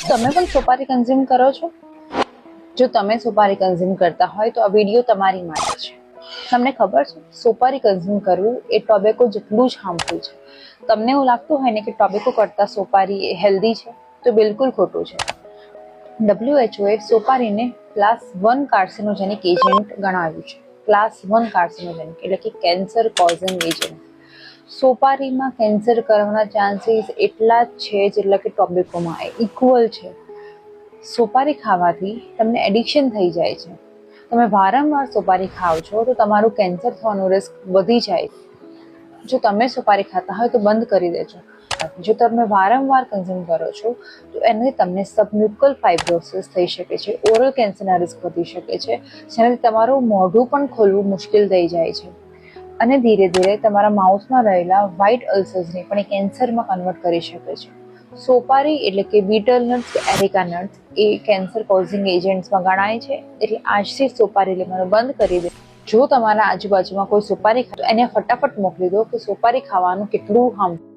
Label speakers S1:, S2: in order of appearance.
S1: તમે પણ સોપારી કન્ઝ્યુમ કરો છો? જો તમે સોપારી કન્ઝ્યુમ કરતા હોય તો આ વિડીયો તમારી માટે છે. તમને ખબર છે સોપારી કન્ઝ્યુમ કરવું એ ટોબેકો જેટલું જ હાર્મફુલ છે. તમને એવું લાગતું હોય ને કે ટોબેકો કરતાં સોપારી એ હેલ્ધી છે, તો બિલકુલ ખોટું છે. WHO એ સોપારીને ક્લાસ 1 કાર્સિનોજેનિક એજન્ટ ગણાવ્યું છે. ક્લાસ 1 કાર્સિનોજેનિક એટલે કે કેન્સર કોઝિંગ એજન્ટ. સોપારીમાં કેન્સર કરવાના ચાન્સીસ એટલા જ છે જેટલા કે ટોબેકોમાં, ઇક્વલ છે. સોપારી ખાવાથી તમને એડિક્શન થઈ જાય છે. તમે વારંવાર સોપારી ખાઓ છો તો તમારું કેન્સર થવાનું રિસ્ક વધી જાય. જો તમે સોપારી ખાતા હોય તો બંધ કરી દેજો. જો તમે વારંવાર કન્ઝ્યુમ કરો છો તો એનાથી તમને સબમ્યુકલ ફાઇબ્રોસિસ થઈ શકે છે, ઓરલ કેન્સરના રિસ્ક વધી શકે છે, જેનાથી તમારું મોઢું પણ ખોલવું મુશ્કેલ થઈ જાય છે અને ધીરે ધીરે તમારા માઉથમાં રહેલા વ્હાઇટ અલ્સર્સને પણ એ કેન્સરમાં કન્વર્ટ કરી શકે છે. સોપારી એટલે કે બીટલ નટ્સ કે એરિકા નટ્સ એ કેન્સર કોઝિંગ એજન્ટ્સમાં ગણાય છે, એટલે આજથી સોપારી લેવાનું બંધ કરી દે. જો તમારા આજુબાજુમાં કોઈ સોપારી ખાય તો એને ફટાફટ મોકલી દો કે સોપારી ખાવાનું કેટલું હાર્મફુલ